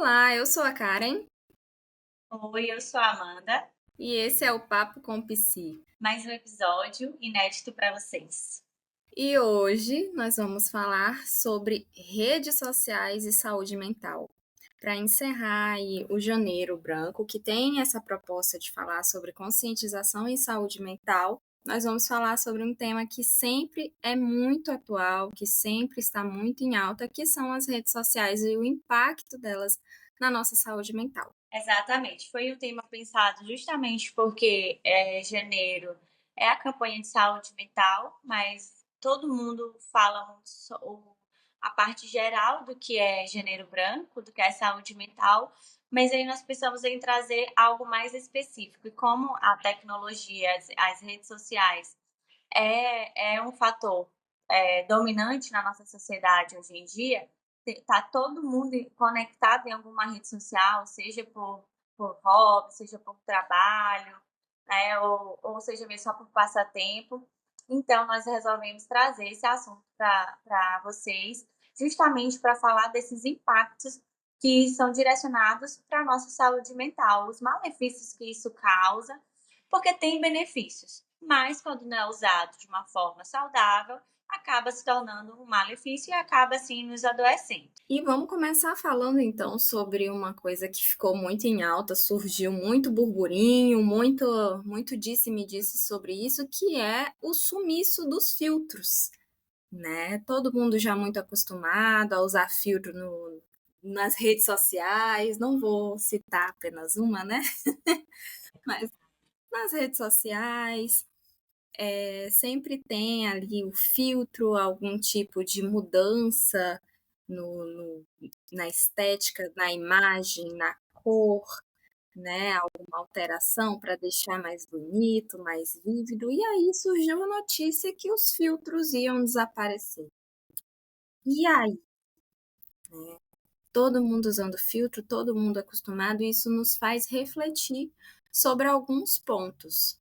Olá, eu sou a Karen Oi, eu sou a Amanda. e esse é o Papo com Psi. Mais um episódio inédito para vocês. E hoje nós vamos falar sobre redes sociais e saúde mental. Para encerrar aí o Janeiro Branco, que tem essa proposta de falar sobre conscientização em saúde mental, nós vamos falar sobre um tema que sempre é muito atual, que sempre está muito em alta, que são as redes sociais e o impacto delas na nossa saúde mental. Exatamente, foi um tema pensado justamente porque janeiro é a campanha de saúde mental, mas todo mundo fala muito a parte geral do que é janeiro branco, do que é saúde mental, mas aí nós pensamos em trazer algo mais específico. E como a tecnologia, as redes sociais é um fator dominante na nossa sociedade hoje em dia, tá todo mundo conectado em alguma rede social, seja por hobby, seja por trabalho, né, ou seja mesmo só por passatempo. Então, nós resolvemos trazer esse assunto para vocês, justamente para falar desses impactos que são direcionados para a nossa saúde mental, os malefícios que isso causa, porque tem benefícios, mas quando não é usado de uma forma saudável, acaba se tornando um malefício e acaba assim nos adoecendo. E vamos começar falando então sobre uma coisa que ficou muito em alta, surgiu muito burburinho, muito disse-me disse sobre isso, que é o sumiço dos filtros, né? Todo mundo já muito acostumado a usar filtro nas redes sociais, não vou citar apenas uma, né? Mas nas redes sociais, sempre tem ali o filtro, algum tipo de mudança na estética, na imagem, na cor, né? Alguma alteração para deixar mais bonito, mais vívido. E aí surgiu a notícia que os filtros iam desaparecer. E aí, todo mundo usando filtro, todo mundo acostumado, e isso nos faz refletir sobre alguns pontos.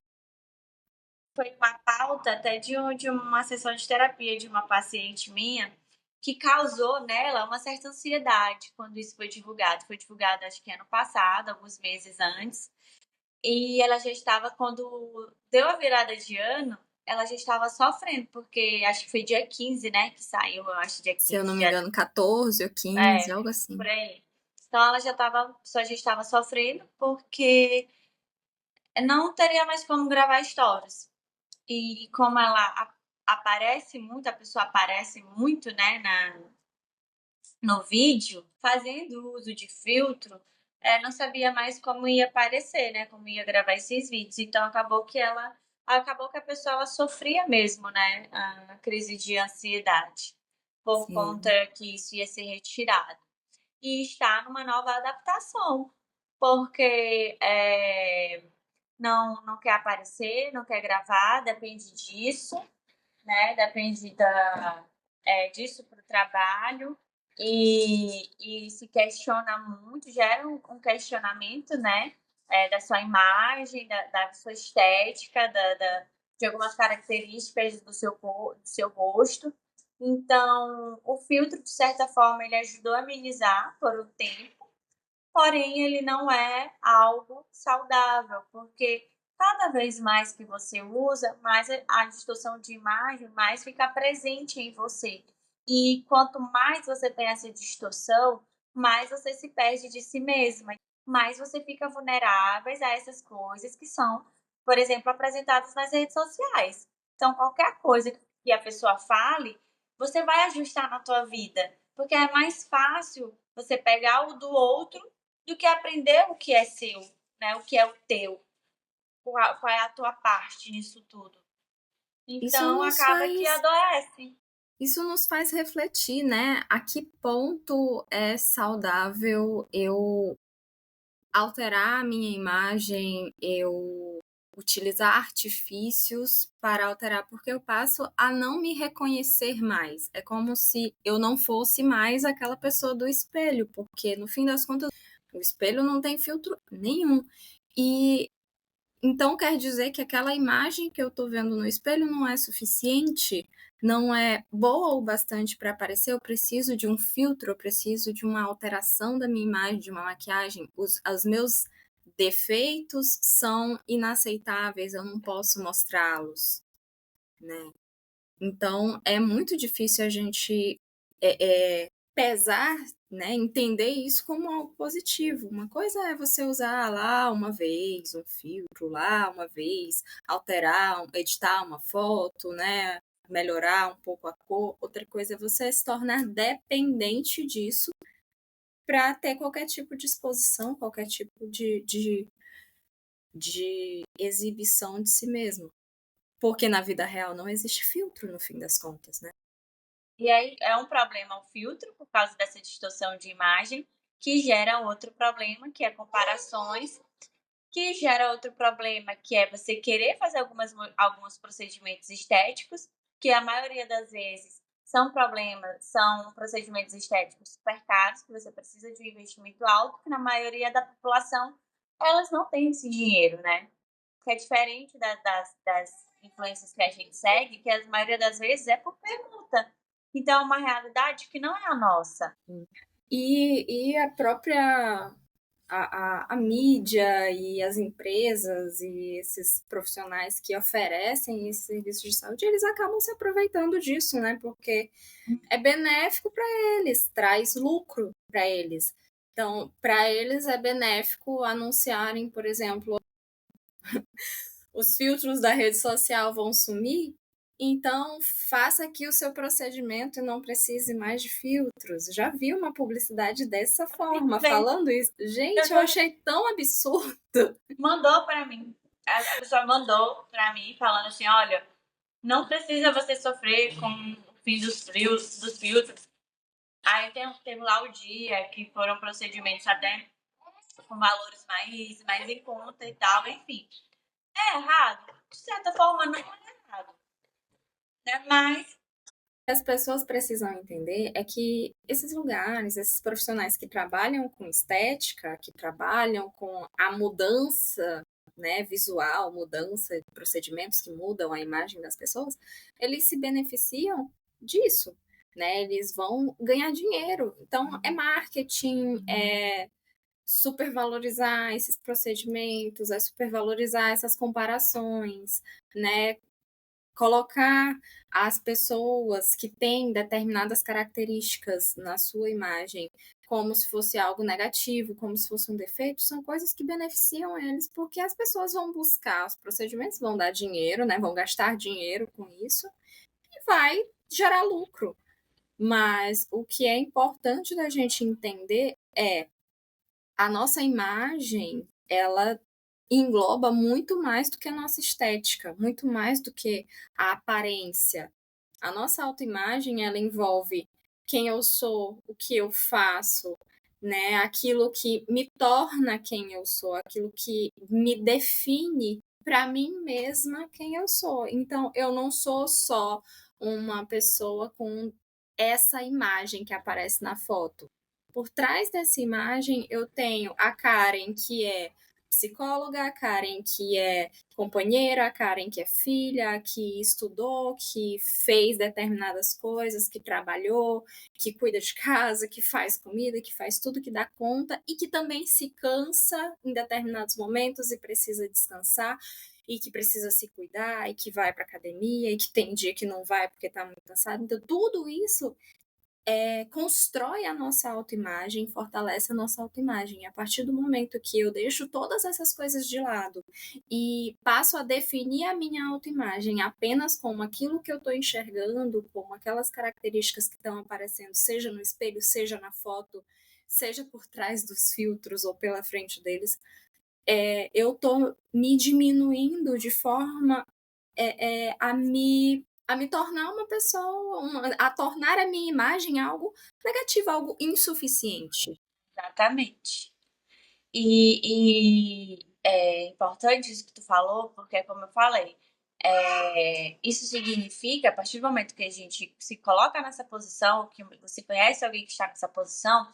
Foi uma pauta até de uma sessão de terapia de uma paciente minha que causou nela uma certa ansiedade quando isso foi divulgado. Foi divulgado acho que ano passado, alguns meses antes. E ela já estava, quando deu a virada de ano, ela já estava sofrendo, porque acho que foi dia 15, né, que saiu, eu acho, dia Se eu 15 não de me janeiro. engano, 14 ou 15, É, algo assim. por aí. Então ela já estava sofrendo porque não teria mais como gravar stories. E como ela aparece muito, a pessoa aparece muito, né, no vídeo, fazendo uso de filtro, não sabia mais como ia aparecer, né? Como ia gravar esses vídeos. Então acabou que a pessoa ela sofria mesmo, né? A crise de ansiedade por conta Sim. que isso ia ser retirado. E está numa nova adaptação, porque não quer aparecer, não quer gravar, depende disso, né? Depende disso para o trabalho e se questiona muito, gera um questionamento, né? Da sua imagem, da sua estética, de algumas características do seu rosto. Então, o filtro, de certa forma, ele ajudou a amenizar por um tempo, porém ele não é algo saudável, porque cada vez mais que você usa, mais a distorção de imagem mais fica presente em você. E quanto mais você tem essa distorção, mais você se perde de si mesma, mais você fica vulnerável a essas coisas que são, por exemplo, apresentadas nas redes sociais. Então, qualquer coisa que a pessoa fale, você vai ajustar na tua vida, porque é mais fácil você pegar o do outro do que aprender o que é seu, né? O que é o teu, qual é a tua parte nisso tudo. Isso Então nos acaba que faz, adoece. isso nos faz refletir, né? A que ponto é saudável eu alterar a minha imagem, eu utilizar artifícios para alterar, porque eu passo a não me reconhecer mais. É como se eu não fosse mais aquela pessoa do espelho, porque no fim das contas o espelho não tem filtro nenhum. E então quer dizer que aquela imagem que eu estou vendo no espelho não é suficiente? não é boa o bastante para aparecer, eu preciso de um filtro, eu preciso de uma alteração da minha imagem, de uma maquiagem. Os meus defeitos são inaceitáveis, eu não posso mostrá-los, né? Então, é muito difícil a gente pesar, né, entender isso como algo positivo. Uma coisa é você usar lá uma vez, um filtro lá uma vez, alterar, editar uma foto, né, melhorar um pouco a cor. Outra coisa é você se tornar dependente disso para ter qualquer tipo de exposição, qualquer tipo de exibição de si mesmo. Porque na vida real não existe filtro, no fim das contas, né? E aí é um problema o filtro, por causa dessa distorção de imagem, que gera outro problema, que é comparações, que gera outro problema, que é você querer fazer alguns procedimentos estéticos, que a maioria das vezes são procedimentos estéticos super caros, que você precisa de um investimento alto, que na maioria da população elas não têm esse dinheiro, né? Que é diferente das influências que a gente segue, que a maioria das vezes é por permuta. Então é uma realidade que não é a nossa. E a própria a mídia e as empresas e esses profissionais que oferecem esses serviços de saúde, eles acabam se aproveitando disso, né? Porque é benéfico para eles, traz lucro para eles. Então, para eles é benéfico anunciarem, por exemplo, os filtros da rede social vão sumir, então faça aqui o seu procedimento e não precise mais de filtros. Já vi uma publicidade dessa forma, falando isso. Gente, eu achei tão absurdo. Mandou para mim. A pessoa mandou para mim falando assim, olha, não precisa você sofrer com o fim dos filtros. Aí teve lá o dia que foram procedimentos até com valores mais em conta e tal, enfim. É errado? De certa forma, não é errado. Né? Mas As pessoas precisam entender é que esses lugares, esses profissionais que trabalham com estética, que trabalham com a mudança, né, visual, mudança de procedimentos que mudam a imagem das pessoas, eles se beneficiam disso, né? Eles vão ganhar dinheiro. Então, é marketing, é supervalorizar esses procedimentos, é supervalorizar essas comparações, né? Colocar as pessoas que têm determinadas características na sua imagem como se fosse algo negativo, como se fosse um defeito, são coisas que beneficiam eles, porque as pessoas vão buscar os procedimentos, vão dar dinheiro, né? Vão gastar dinheiro com isso e vai gerar lucro. Mas o que é importante da gente entender é a nossa imagem, ela engloba muito mais do que a nossa estética, muito mais do que a aparência. A nossa autoimagem, ela envolve quem eu sou, o que eu faço, né? Aquilo que me torna quem eu sou, aquilo que me define para mim mesma quem eu sou. Então, eu não sou só uma pessoa com essa imagem que aparece na foto. Por trás dessa imagem, eu tenho a Karen, que é psicóloga, a Karen, que é companheira, a Karen, que é filha, que estudou, que fez determinadas coisas, que trabalhou, que cuida de casa, que faz comida, que faz tudo que dá conta e que também se cansa em determinados momentos e precisa descansar e que precisa se cuidar e que vai para academia e que tem dia que não vai porque está muito cansado. Então, tudo isso constrói a nossa autoimagem, fortalece a nossa autoimagem. A partir do momento que eu deixo todas essas coisas de lado e passo a definir a minha autoimagem apenas como aquilo que eu estou enxergando, como aquelas características que estão aparecendo, seja no espelho, seja na foto, seja por trás dos filtros ou pela frente deles, eu estou me diminuindo de forma a me tornar uma pessoa, a tornar a minha imagem algo negativo, algo insuficiente. exatamente. E é importante isso que tu falou, porque, como eu falei, isso significa, a partir do momento que a gente se coloca nessa posição, que você conhece alguém que está nessa posição,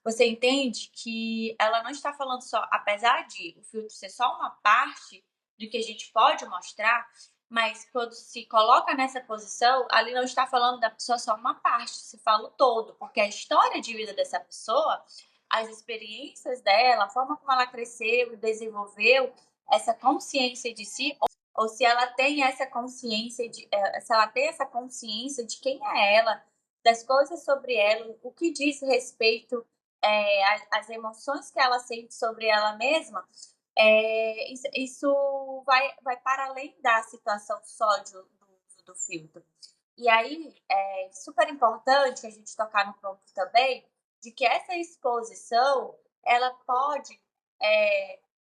você entende que ela não está falando só, apesar de o filtro ser só uma parte do que a gente pode mostrar, Mas quando se coloca nessa posição, ali não está falando da pessoa só uma parte, se fala o todo, porque a história de vida dessa pessoa, as experiências dela, a forma como ela cresceu e desenvolveu essa consciência de si, ou se ela tem essa consciência se ela tem essa consciência de quem é ela, das coisas sobre ela, o que diz respeito às emoções que ela sente sobre ela mesma, isso vai para além da situação só do uso do filtro. E aí é super importante a gente tocar no ponto também de que essa exposição ela pode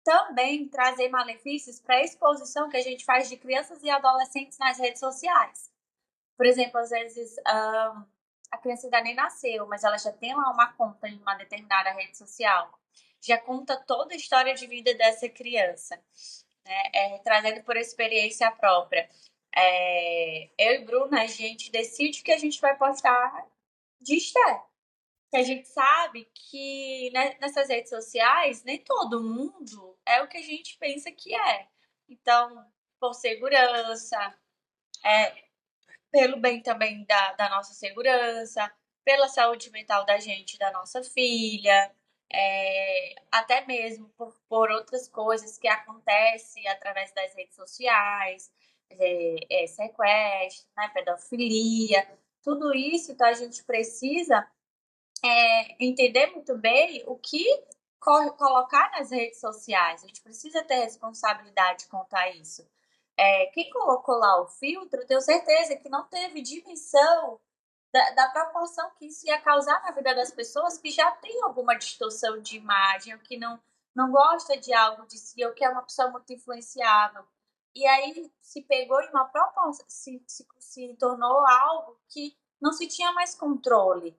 também trazer malefícios para a exposição que a gente faz de crianças e adolescentes nas redes sociais. Por exemplo, às vezes a criança ainda nem nasceu, mas ela já tem lá uma conta em uma determinada rede social, já conta toda a história de vida dessa criança, né? Trazendo por experiência própria. Eu e Bruna, a gente decide que a gente vai postar de estéreo. A gente sabe que nessas redes sociais, nem todo mundo é o que a gente pensa que é. Então, por segurança, pelo bem também da nossa segurança, pela saúde mental da gente, da nossa filha, até mesmo por outras coisas que acontecem através das redes sociais, sequestro, né, pedofilia, tudo isso, então a gente precisa entender muito bem o que colocar nas redes sociais. A gente precisa ter responsabilidade quanto a isso. Quem colocou lá o filtro, tenho certeza que não teve dimensão da proporção que isso ia causar na vida das pessoas que já tem alguma distorção de imagem, ou que não gosta de algo de si, ou que é uma pessoa muito influenciável. E aí se pegou em uma proporção, se tornou algo que não se tinha mais controle,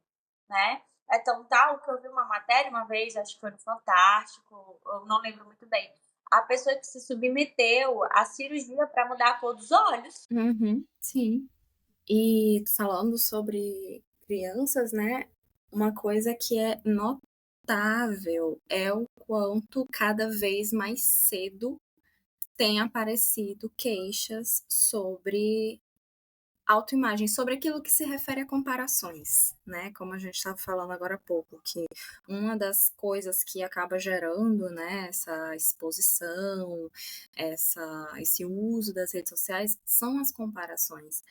né? É tão tal que eu vi uma matéria uma vez, acho que foi no Fantástico, eu não lembro muito bem. A pessoa que se submeteu à cirurgia para mudar a cor dos olhos. Uhum, sim. E falando sobre crianças, né? Uma coisa que é notável é o quanto cada vez mais cedo tem aparecido queixas sobre autoimagem, sobre aquilo que se refere a comparações, né? Como a gente estava falando agora há pouco, que uma das coisas que acaba gerando, né, essa exposição, esse uso das redes sociais são as comparações.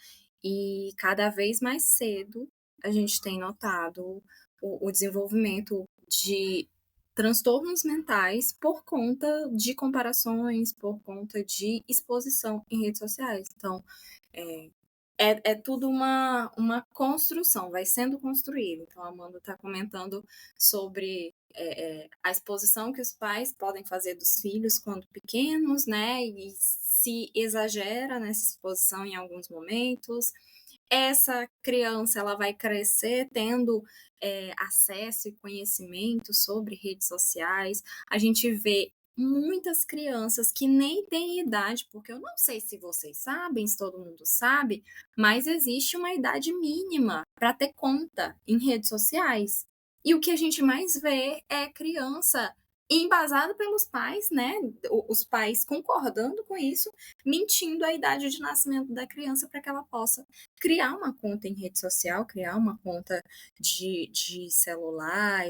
E cada vez mais cedo a gente tem notado o desenvolvimento de transtornos mentais por conta de comparações, por conta de exposição em redes sociais. Então, é, é tudo uma construção, vai sendo construído. Então, a Amanda está comentando sobre a exposição que os pais podem fazer dos filhos quando pequenos, né? E se exagera nessa exposição em alguns momentos. Essa criança ela vai crescer tendo acesso e conhecimento sobre redes sociais. A gente vê muitas crianças que nem têm idade, porque eu não sei se vocês sabem, se todo mundo sabe, mas existe uma idade mínima para ter conta em redes sociais. E o que a gente mais vê é criança embasado pelos pais, né? Os pais concordando com isso, mentindo a idade de nascimento da criança para que ela possa criar uma conta em rede social, criar uma conta de celular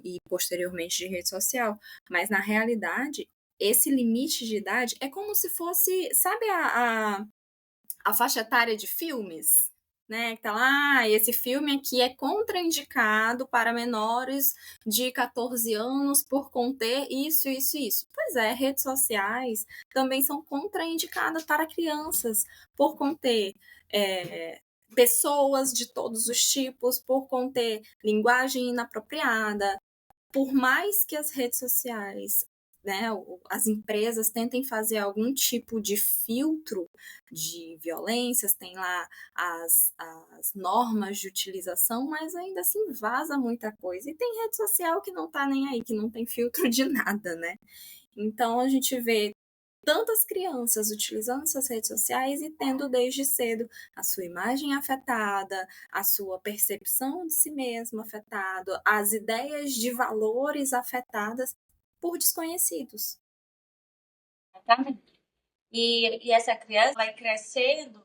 e posteriormente de rede social. Mas na realidade, esse limite de idade é como se fosse, sabe a faixa etária de filmes? Né, que tá lá, esse filme aqui é contraindicado para menores de 14 anos por conter isso, isso e isso. Pois é, redes sociais também são contraindicadas para crianças por conter pessoas de todos os tipos, por conter linguagem inapropriada. Por mais que as redes sociais, né, as empresas tentem fazer algum tipo de filtro de violências, tem lá as normas de utilização, mas ainda assim vaza muita coisa. E tem rede social que não tá nem aí, que não tem filtro de nada, né? Então a gente vê tantas crianças utilizando essas redes sociais e tendo desde cedo a sua imagem afetada, a sua percepção de si mesmo afetada, as ideias de valores afetadas por desconhecidos. Exatamente. E essa criança vai crescendo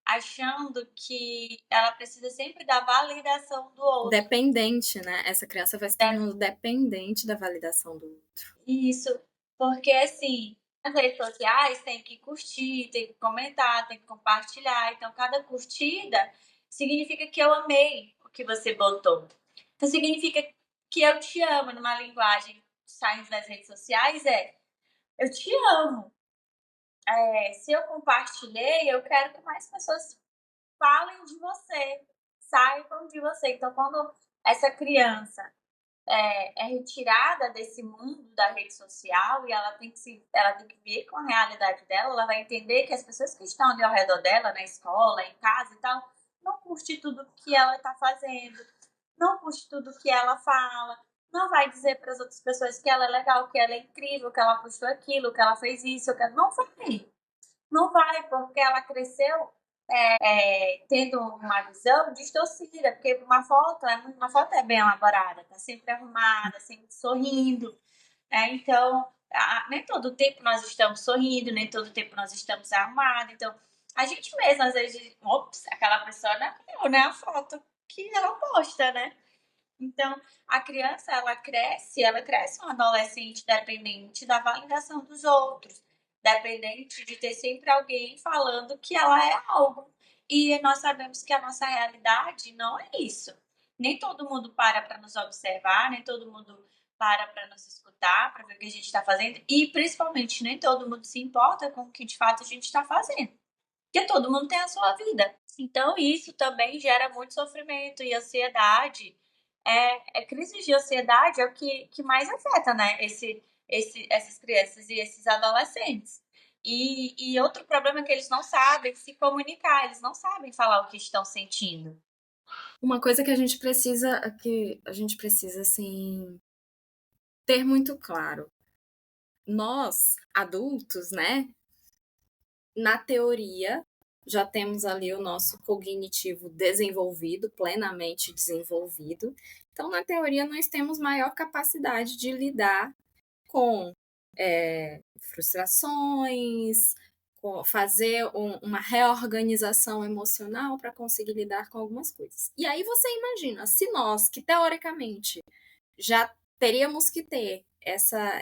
achando que ela precisa sempre da validação do outro. Dependente, né? Essa criança vai se tornando dependente da validação do outro. Isso, porque assim, as redes sociais tem que curtir, tem que comentar, tem que compartilhar. Então, cada curtida significa que eu amei o que você botou. Então, significa que eu te amo, numa linguagem saindo das redes sociais, eu te amo. Se eu compartilhei, eu quero que mais pessoas falem de você, saibam de você. Então, quando essa criança é retirada desse mundo da rede social e ela tem que ver com a realidade dela, ela vai entender que as pessoas que estão ali ao redor dela, na escola, em casa e tal, não curte tudo que ela está fazendo, não curte tudo que ela fala, não vai dizer para as outras pessoas que ela é legal, que ela é incrível, que ela postou aquilo, que ela fez isso, que ela... não vai. Não vai, porque ela cresceu tendo uma visão distorcida, porque uma foto é bem elaborada, tá sempre arrumada, sempre sorrindo, né? Então, nem todo tempo nós estamos sorrindo, nem todo tempo nós estamos arrumados. Então, a gente mesmo, às vezes, ops, aquela pessoa não é eu, né? A foto que ela posta, né? Então, a criança, ela cresce um adolescente dependente da validação dos outros, dependente de ter sempre alguém falando que ela é algo. E nós sabemos que a nossa realidade não é isso. Nem todo mundo para nos observar, nem todo mundo para nos escutar, para ver o que a gente está fazendo, e principalmente nem todo mundo se importa com o que de fato a gente está fazendo. Porque todo mundo tem a sua vida. Então, isso também gera muito sofrimento e ansiedade. Crise de ansiedade é o que mais afeta, né? Essas crianças e esses adolescentes. E outro problema é que eles não sabem se comunicar, eles não sabem falar o que estão sentindo. Uma coisa que a gente precisa, assim, ter muito claro. Nós, adultos, né? Na teoria, já temos ali o nosso cognitivo desenvolvido, plenamente desenvolvido. Então, na teoria, nós temos maior capacidade de lidar com frustrações, fazer uma reorganização emocional para conseguir lidar com algumas coisas. E aí você imagina, se nós, que teoricamente já teríamos que ter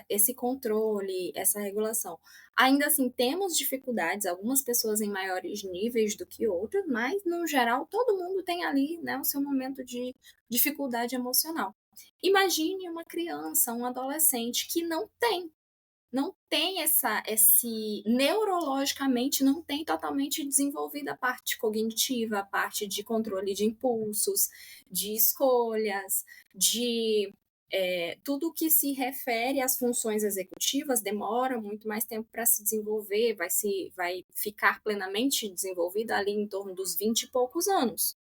esse controle, essa regulação. Ainda assim, temos dificuldades, algumas pessoas em maiores níveis do que outras, mas, no geral, todo mundo tem ali, né, o seu momento de dificuldade emocional. Imagine uma criança, um adolescente que não tem esse neurologicamente não tem totalmente desenvolvida a parte cognitiva, a parte de controle de impulsos, de escolhas, de tudo que se refere às funções executivas demora muito mais tempo para se desenvolver, vai ficar plenamente desenvolvida ali em torno dos 20 e poucos anos.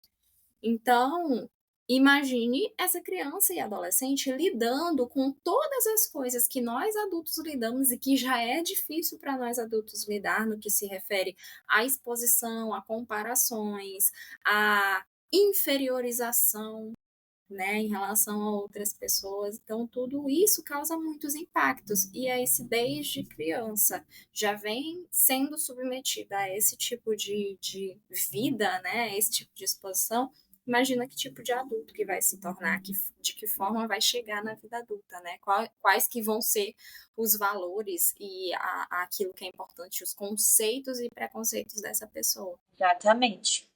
Então, imagine essa criança e adolescente lidando com todas as coisas que nós adultos lidamos e que já é difícil para nós adultos lidar no que se refere à exposição, a comparações, à inferiorização, né, em relação a outras pessoas. Então, tudo isso causa muitos impactos. E aí, se desde criança já vem sendo submetida a esse tipo de vida, né, esse tipo de exposição, imagina que tipo de adulto que vai se tornar, de que forma vai chegar na vida adulta, né? Quais que vão ser os valores e aquilo que é importante, os conceitos e preconceitos dessa pessoa. Exatamente.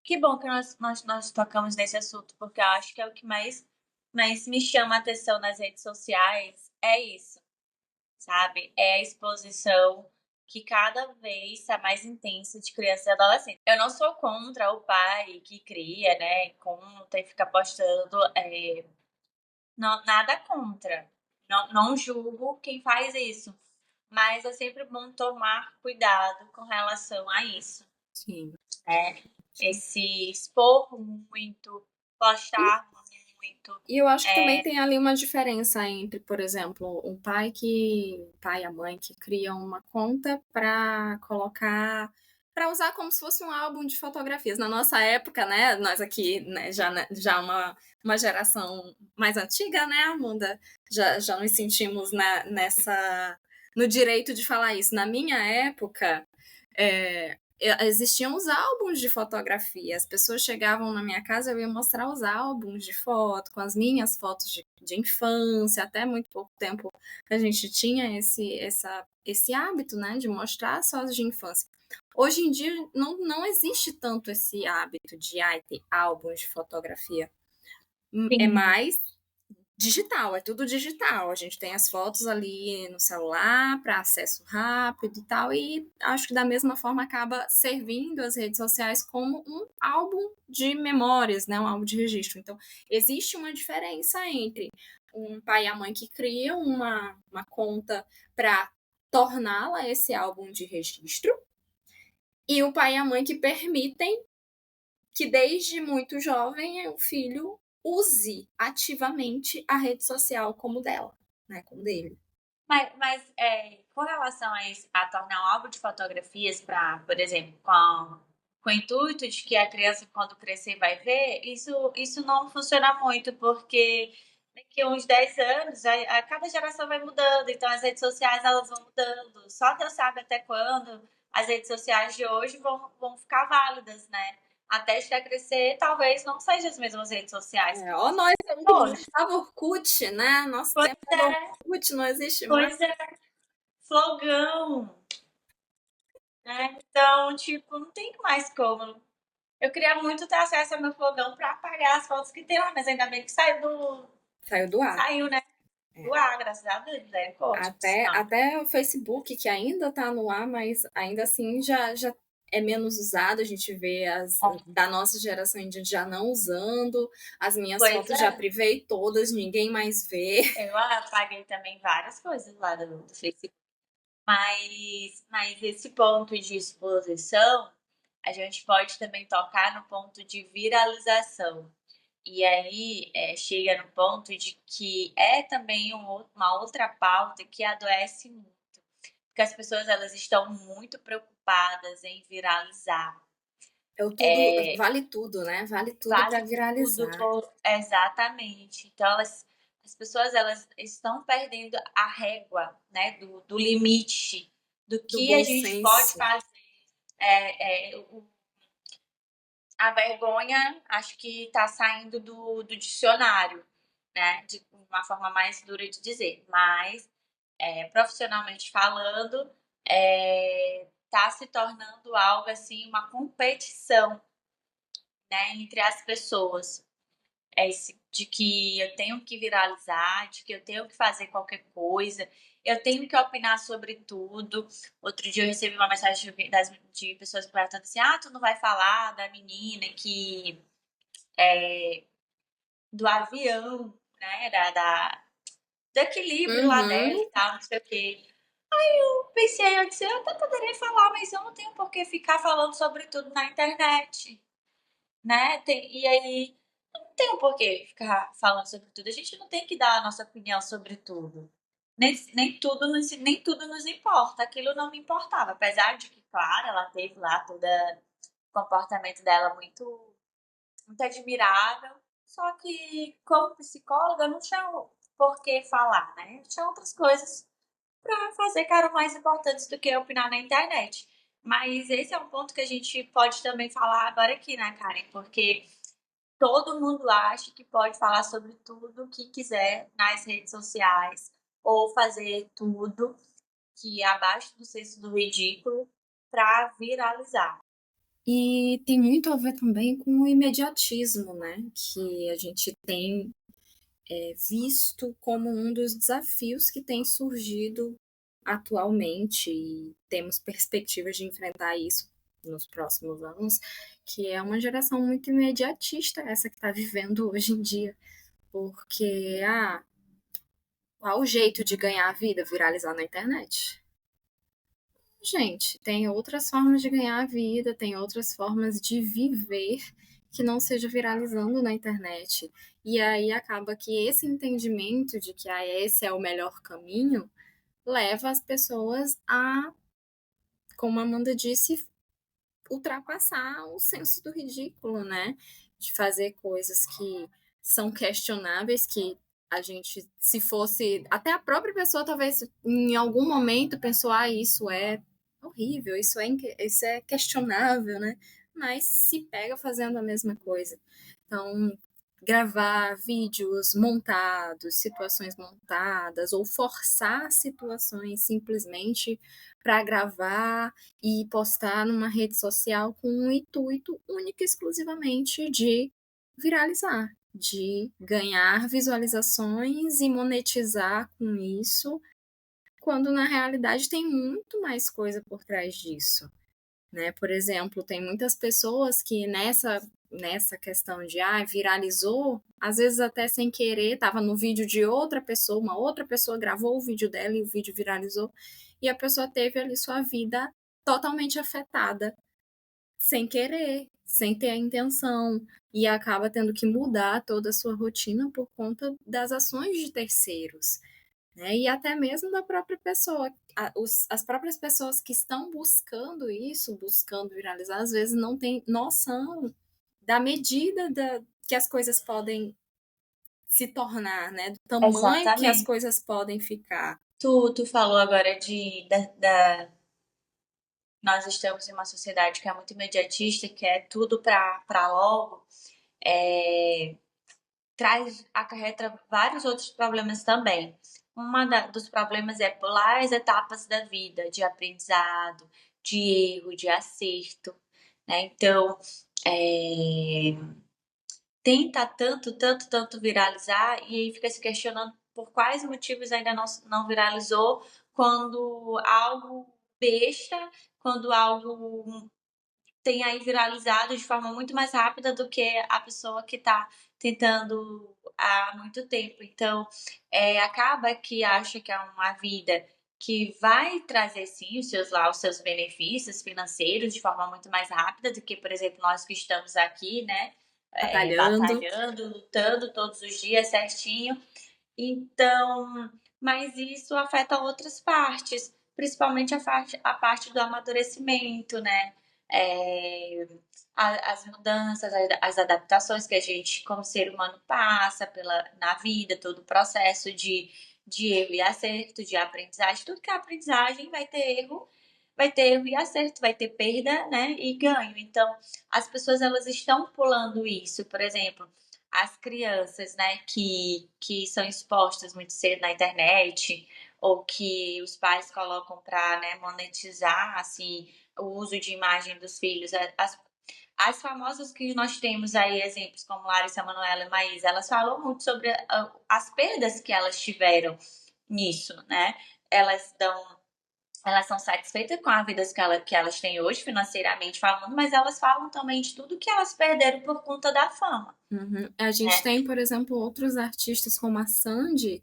Que bom que nós tocamos nesse assunto, porque eu acho que é o que mais me chama a atenção nas redes sociais, é isso, sabe? É a exposição que cada vez está mais intensa de criança e adolescente. Eu não sou contra o pai que cria, né? Conta e fica postando. Não, nada contra. Não julgo quem faz isso. Mas é sempre bom tomar cuidado com relação a isso. Sim. Esse expor muito, postar muito. E eu acho que também tem ali uma diferença entre, por exemplo, o pai e a mãe que criam uma conta para colocar, para usar como se fosse um álbum de fotografias. Na nossa época, né, nós aqui, né, já uma geração mais antiga, né, Amanda, já nos sentimos no direito de falar isso. Na minha época, existiam os álbuns de fotografia. As pessoas chegavam na minha casa, eu ia mostrar os álbuns de foto, com as minhas fotos de infância. Até muito pouco tempo a gente tinha esse hábito, né, de mostrar as fotos de infância. Hoje em dia não existe tanto esse hábito de ter álbuns de fotografia. É Sim. mais digital, é tudo digital. A gente tem as fotos ali no celular para acesso rápido e tal, e acho que da mesma forma acaba servindo as redes sociais como um álbum de memórias, né? Um álbum de registro. Então, existe uma diferença entre um pai e a mãe que criam uma conta para torná-la esse álbum de registro e o pai e a mãe que permitem que desde muito jovem o filho use ativamente a rede social como dela, né, como dele. Mas com relação a tornar um álbum de fotografias para, por exemplo, com o intuito de que a criança, quando crescer, vai ver, isso não funciona muito, porque daqui a uns 10 anos, cada geração vai mudando, então as redes sociais elas vão mudando. Só Deus sabe até quando as redes sociais de hoje vão ficar válidas, né? Até chegar a crescer, talvez não sejam as mesmas redes sociais que Ó, nós hoje. usava Orkut, né? Nosso Pois tempo do Orkut não existe mais. pois é, flogão. Né? Então, tipo, não tem mais como. Eu queria muito ter acesso ao meu fogão para apagar as fotos que tem lá, mas ainda bem que Saiu do ar. saiu, né? Do ar, graças a Deus, misericórdia. Até o Facebook, que ainda está no ar, mas ainda assim já é menos usado. A gente vê da nossa geração em diante já não usando. As minhas Pois fotos é. já privei todas, ninguém mais vê. Eu apaguei também várias coisas lá do Facebook. Mas esse ponto de exposição, a gente pode também tocar no ponto de viralização. E aí chega no ponto de que é também uma outra pauta que adoece muito. Porque as pessoas elas estão muito preocupadas em viralizar. Vale tudo, né? Vale tudo para Vale tudo, viralizar. exatamente. Então as pessoas elas estão perdendo a régua, né, do limite do Do que a bom gente pode senso. fazer. A vergonha acho que está saindo do dicionário, né? De uma forma mais dura de dizer. Mas, profissionalmente falando, está se tornando algo assim, uma competição, né, entre as pessoas. De que eu tenho que viralizar, de que eu tenho que fazer qualquer coisa, eu tenho que opinar sobre tudo. Outro dia eu recebi uma mensagem de pessoas perguntando assim: tu não vai falar da menina que do avião, né? Do equilíbrio lá dela e tal, não sei o quê. Eu disse, eu até poderia falar, mas eu não tenho por que ficar falando sobre tudo na internet, né? E aí, não tenho por que ficar falando sobre tudo. A gente não tem que dar a nossa opinião sobre tudo. Nem tudo nos importa. Aquilo não me importava. Apesar de que, claro, ela teve lá todo o comportamento dela muito admirável. Só que, como psicóloga, eu não tinha por que falar, né? Eu tinha outras coisas para fazer que eram mais importantes do que opinar na internet. Mas esse é um ponto que a gente pode também falar agora aqui, né, Karen? Porque todo mundo acha que pode falar sobre tudo o que quiser nas redes sociais ou fazer tudo que é abaixo do senso do ridículo para viralizar. E tem muito a ver também com o imediatismo, né? Que a gente tem visto como um dos desafios que tem surgido atualmente e temos perspectivas de enfrentar isso nos próximos anos, que é uma geração muito imediatista, essa que está vivendo hoje em dia, porque qual o jeito de ganhar a vida? Viralizar na internet. Gente, tem outras formas de ganhar a vida, tem outras formas de viver que não seja viralizando na internet. E aí acaba que esse entendimento de que esse é o melhor caminho leva as pessoas a, como a Amanda disse, ultrapassar o senso do ridículo, né? De fazer coisas que são questionáveis, que a gente, se fosse, até a própria pessoa talvez em algum momento pensou, isso é horrível, isso é questionável, né? Mas se pega fazendo a mesma coisa. Então, gravar vídeos montados, situações montadas, ou forçar situações simplesmente para gravar e postar numa rede social com um intuito único e exclusivamente de viralizar, de ganhar visualizações e monetizar com isso, quando na realidade tem muito mais coisa por trás disso, né? Por exemplo, tem muitas pessoas que nessa questão de viralizou, às vezes até sem querer, estava no vídeo de outra pessoa, uma outra pessoa gravou o vídeo dela e o vídeo viralizou, e a pessoa teve ali sua vida totalmente afetada sem querer, sem ter a intenção, e acaba tendo que mudar toda a sua rotina por conta das ações de terceiros, né? E até mesmo da própria pessoa. As próprias pessoas que estão buscando isso, buscando viralizar, às vezes não têm noção da medida que as coisas podem se tornar, né? Do tamanho que as Exatamente. coisas podem ficar. Tu falou agora nós estamos em uma sociedade que é muito imediatista, que é tudo para logo, é, acarreta vários outros problemas também. Dos problemas é pular as etapas da vida, de aprendizado, de erro, de acerto, né? Então, é, tenta tanto viralizar e aí fica se questionando por quais motivos ainda não viralizou, quando algo besta, quando algo tem aí viralizado de forma muito mais rápida do que a pessoa que está tentando há muito tempo. Então, acaba que acha que é uma vida que vai trazer sim os seus benefícios financeiros de forma muito mais rápida do que, por exemplo, nós que estamos aqui, né? Batalhando. Batalhando, lutando todos os dias certinho. Então, mas isso afeta outras partes, principalmente a parte do amadurecimento, né? É, as mudanças, as adaptações que a gente, como ser humano, passa na vida, todo o processo de erro e acerto, de aprendizagem. Tudo que é aprendizagem vai ter erro e acerto, vai ter perda, né? E ganho. Então, as pessoas elas estão pulando isso, por exemplo as crianças, né, que são expostas muito cedo na internet, ou que os pais colocam para, né, monetizar, assim, o uso de imagem dos filhos. As famosas que nós temos aí, exemplos como Larissa Manoela e Maísa, elas falam muito sobre as perdas que elas tiveram nisso, né? Elas dão elas são satisfeitas com a vida que elas têm hoje, financeiramente falando, mas elas falam também de tudo que elas perderam por conta da fama. Uhum. A gente Né? tem, por exemplo, outros artistas como a Sandy,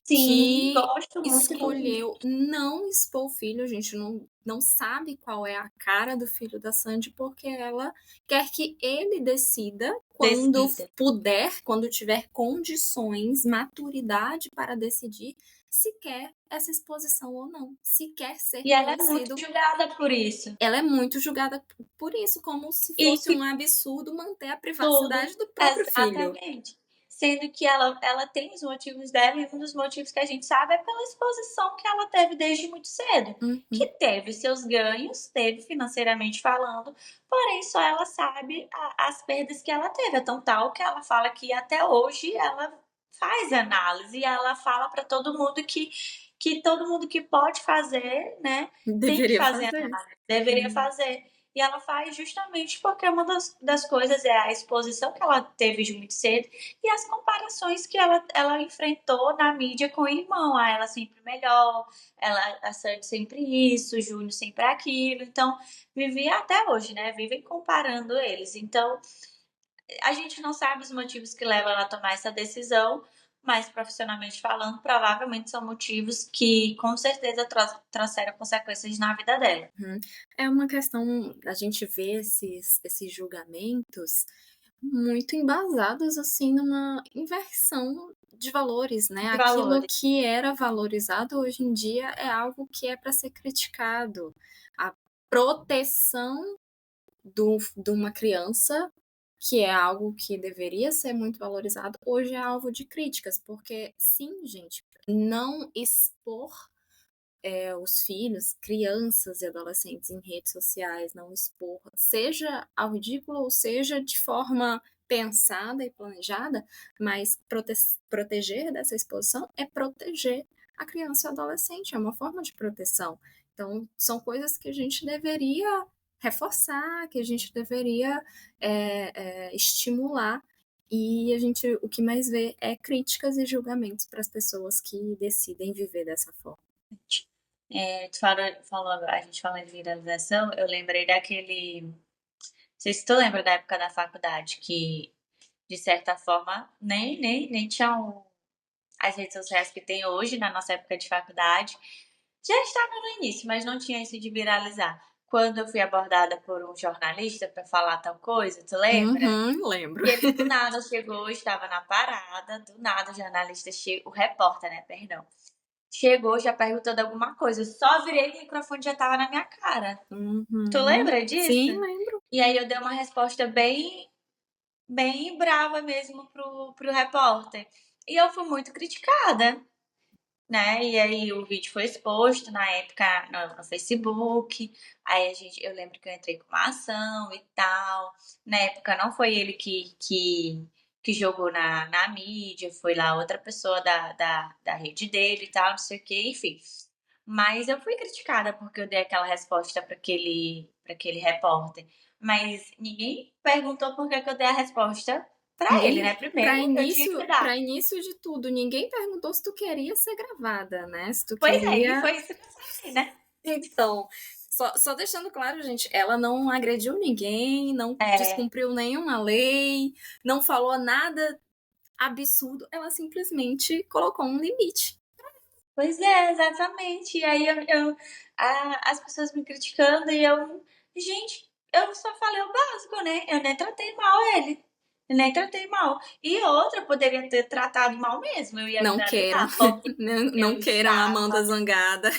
Sim, que gosto muito do vídeo. escolheu não expor o filho, a gente não sabe qual é a cara do filho da Sandy, porque ela quer que ele decida quando Decida. puder, quando tiver condições, maturidade para decidir se quer essa exposição ou não, se quer ser E ela é muito conhecido. julgada por isso. Ela é muito julgada por isso, como se E fosse que um absurdo manter a tudo, privacidade do próprio filho. exatamente. Sendo que ela tem os motivos dela, e um dos motivos que a gente sabe é pela exposição que ela teve desde muito cedo. Que Uhum. teve seus ganhos, teve financeiramente falando, porém só ela sabe as perdas que ela teve. É tão tal que ela fala que até hoje ela faz análise e ela fala para todo mundo que todo mundo que pode fazer, né, tem que Deveria fazer fazer. análise, deveria fazer. E ela faz justamente porque uma das coisas é a exposição que ela teve de muito cedo e as comparações que ela enfrentou na mídia com o irmão. Ah, ela sempre melhor, a Sandy sempre isso, o Júnior sempre aquilo. Então, vivia até hoje, né? Vivem comparando eles. Então, a gente não sabe os motivos que levam ela a tomar essa decisão, mas profissionalmente falando, provavelmente são motivos que com certeza trouxeram consequências na vida dela. Uhum. É uma questão, a gente vê esses julgamentos muito embasados assim numa inversão de valores, né? De Aquilo valores. que era valorizado hoje em dia é algo que é para ser criticado. A proteção de uma criança que é algo que deveria ser muito valorizado, hoje é alvo de críticas, porque sim, gente, não expor os filhos, crianças e adolescentes em redes sociais, não expor, seja ao ridículo ou seja de forma pensada e planejada, mas proteger dessa exposição é proteger a criança e o adolescente, é uma forma de proteção. Então, são coisas que a gente deveria reforçar, que a gente deveria estimular, e a gente, o que mais vê é críticas e julgamentos para as pessoas que decidem viver dessa forma. A gente falando de viralização, eu lembrei daquele. Não sei se tu lembra da época da faculdade, que de certa forma nem tinham as redes sociais que tem hoje na nossa época de faculdade. Já estava no início, mas não tinha isso de viralizar. Quando eu fui abordada por um jornalista para falar tal coisa, tu lembra? Lembro. E ele do nada chegou, estava na parada, do nada o jornalista chegou, o repórter, né, perdão. Chegou já perguntando alguma coisa. Eu só virei e o microfone já tava na minha cara. Tu lembra disso? Sim, lembro. E aí eu dei uma resposta bem brava mesmo pro repórter. E eu fui muito criticada, né? E aí o vídeo foi exposto na época no Facebook. Aí eu lembro que eu entrei com uma ação e tal. Na época não foi ele que jogou na mídia, foi lá outra pessoa da rede dele e tal, não sei o que, enfim. Mas eu fui criticada porque eu dei aquela resposta para aquele repórter. Mas ninguém perguntou por que eu dei a resposta pra ele, né? Primeiro eu tinha que dar. Para início de tudo, ninguém perguntou se tu queria ser gravada, né? Se tu Pois é, e queria. foi isso que eu falei, né? Então, só deixando claro, gente, ela não agrediu ninguém, não É, descumpriu nenhuma lei, não falou nada absurdo, ela simplesmente colocou um limite. pois é, exatamente. E aí as pessoas me criticando e eu, gente, eu só falei o básico, né? Eu nem tratei mal ele. Eu nem tratei mal. E outra, eu poderia ter tratado mal mesmo, eu ia Não queiram, viralizar, porque eu não queiram a estava, Amanda zangada.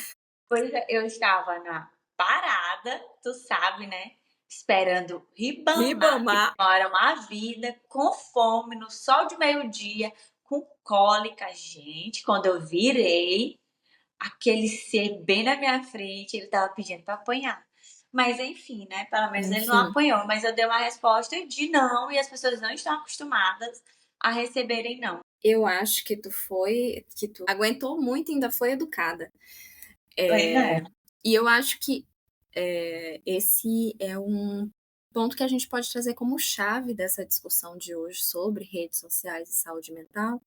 pois é, eu estava na parada, tu sabe, né? Esperando Ribamar, que Ribamar. demora uma vida, com fome, no sol de meio-dia, com cólica. Gente, quando eu virei, aquele ser bem na minha frente, ele tava pedindo pra apanhar. Mas enfim, né? Pelo menos ele não Enfim, apanhou. Mas eu dei uma resposta de não e as pessoas não estão acostumadas a receberem não. eu acho que que tu aguentou muito e ainda foi educada. Pois é. E eu acho que esse é um ponto que a gente pode trazer como chave dessa discussão de hoje sobre redes sociais e saúde mental,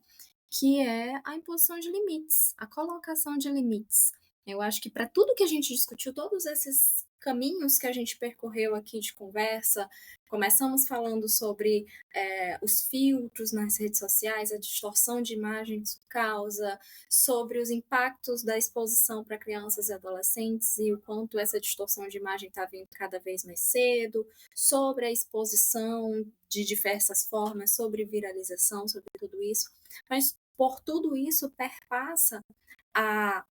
que é a imposição de limites, a colocação de limites. Eu acho que para tudo que a gente discutiu, todos esses caminhos que a gente percorreu aqui de conversa, começamos falando sobre os filtros nas redes sociais, a distorção de imagem que isso causa, sobre os impactos da exposição para crianças e adolescentes e o quanto essa distorção de imagem está vindo cada vez mais cedo, sobre a exposição de diversas formas, sobre viralização, sobre tudo isso. Mas por tudo isso perpassa a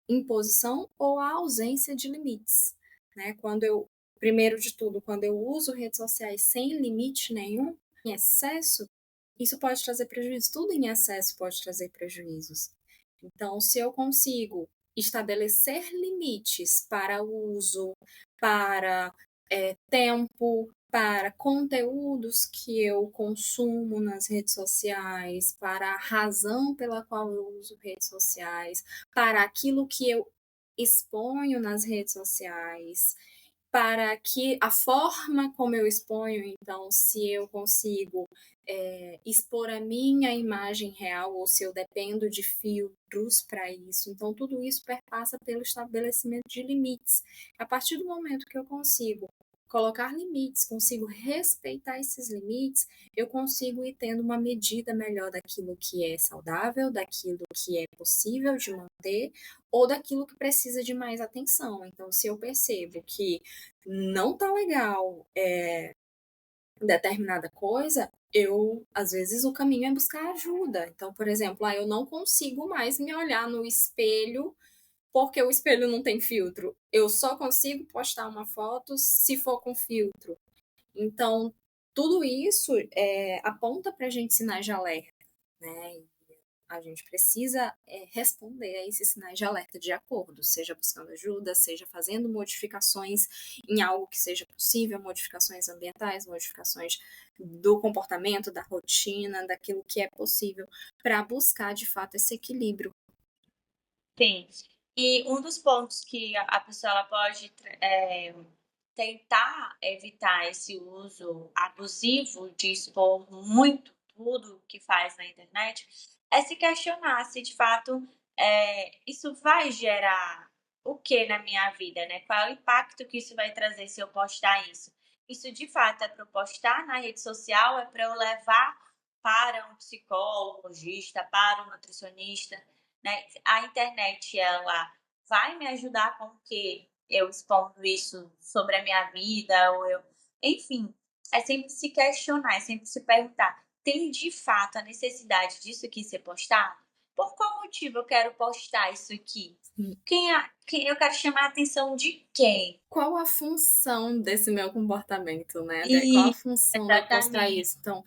imposição ou a ausência de limites, né? Primeiro de tudo, quando eu uso redes sociais sem limite nenhum, em excesso, isso pode trazer prejuízo. Tudo em excesso pode trazer prejuízos. Então, se eu consigo estabelecer limites para o uso, para tempo, para conteúdos que eu consumo nas redes sociais, para a razão pela qual eu uso redes sociais, para aquilo que eu exponho nas redes sociais, para que a forma como eu exponho, então, se eu consigo expor a minha imagem real ou se eu dependo de filtros para isso. Então, tudo isso perpassa pelo estabelecimento de limites. A partir do momento que eu consigo colocar limites, consigo respeitar esses limites, eu consigo ir tendo uma medida melhor daquilo que é saudável, daquilo que é possível de manter ou daquilo que precisa de mais atenção. Então, se eu percebo que não tá legal determinada coisa, às vezes, o caminho é buscar ajuda. Então, por exemplo, eu não consigo mais me olhar no espelho porque o espelho não tem filtro. Eu só consigo postar uma foto se for com filtro. Então, tudo isso aponta para a gente sinais de alerta, né? A gente precisa responder a esses sinais de alerta de acordo, seja buscando ajuda, seja fazendo modificações em algo que seja possível, modificações ambientais, modificações do comportamento, da rotina, daquilo que é possível, para buscar de fato esse equilíbrio. Sim. E um dos pontos que a pessoa ela pode tentar evitar esse uso abusivo de expor muito tudo que faz na internet é se questionar se de fato isso vai gerar o que na minha vida, né? Qual é o impacto que isso vai trazer se eu postar isso? Isso de fato é para eu postar na rede social, é para eu levar para um psicologista, para um nutricionista, né? A internet ela vai me ajudar com o quê? Eu expondo isso sobre a minha vida, ou eu. Enfim, é sempre se questionar, é sempre se perguntar: tem de fato a necessidade disso aqui ser postado? Por qual motivo eu quero postar isso aqui? Quem eu quero chamar a atenção de quem? Qual a função desse meu comportamento, né? Qual a E função de eu postar exatamente. isso? Então,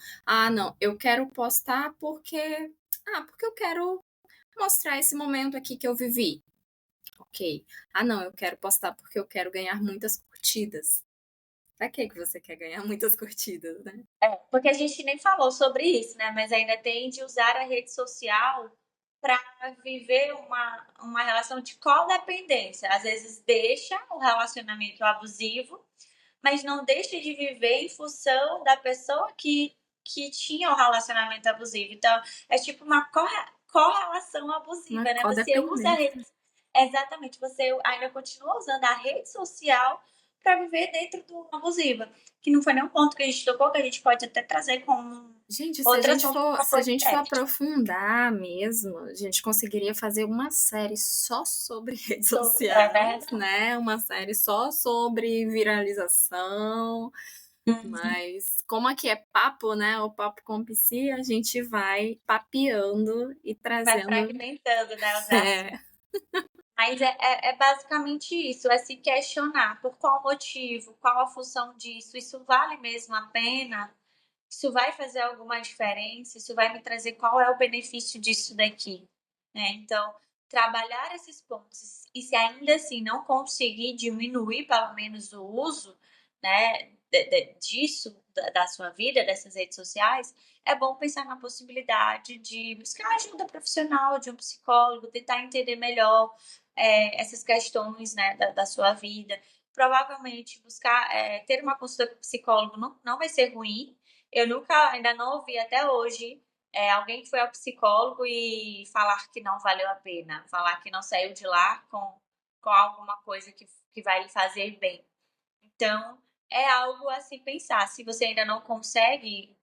não, eu quero postar porque eu quero mostrar esse momento aqui que eu vivi. Ok. Não, eu quero postar porque eu quero ganhar muitas curtidas. Pra que você quer ganhar muitas curtidas, né? Porque a gente nem falou sobre isso, né? Mas ainda tem de usar a rede social para viver uma relação de codependência. Às vezes deixa o relacionamento abusivo, mas não deixa de viver em função da pessoa que tinha o relacionamento abusivo. Então, é tipo uma correlação Uma abusiva, né? Você usa a codependência. rede. Exatamente, você ainda continua usando a rede social para viver dentro do abusiva. Que não foi nenhum ponto que a gente tocou, que a gente pode até trazer como Gente, outras se a gente for podcast. aprofundar mesmo, a gente conseguiria fazer uma série só sobre redes É sociais, verdade. né? Uma série só sobre viralização. Uhum. Mas como aqui é papo, né? O papo com psi, a gente vai papeando e Vai trazendo. fragmentando, né, os assuntos. É, Mas é basicamente isso, é se questionar por qual motivo, qual a função disso, isso vale mesmo a pena? Isso vai fazer alguma diferença? Isso vai me trazer qual é o benefício disso daqui? Né? Então, trabalhar esses pontos e se ainda assim não conseguir diminuir pelo menos o uso, né, disso, da sua vida, dessas redes sociais, é bom pensar na possibilidade de buscar ajuda profissional, de um psicólogo, tentar entender melhor essas questões, né, da sua vida. Provavelmente buscar ter uma consulta com psicólogo não vai ser ruim. Eu nunca, ainda não ouvi até hoje alguém que foi ao psicólogo e falar que não valeu a pena, falar que não saiu de lá com alguma coisa que vai lhe fazer bem. Então, é algo a se pensar. Se você ainda não consegue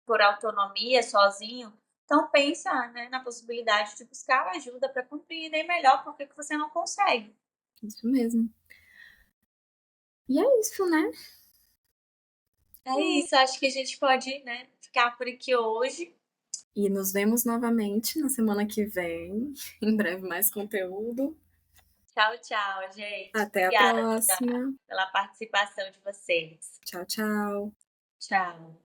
por autonomia, sozinho, então pensa, né, na possibilidade de buscar ajuda para compreender melhor por que você não consegue. isso mesmo. E é isso, né? É isso, acho que a gente pode, né, ficar por aqui hoje. E nos vemos novamente na semana que vem. Em breve mais conteúdo. Tchau, tchau, gente. Até a Obrigada próxima. pela participação de vocês. Tchau, tchau. Tchau.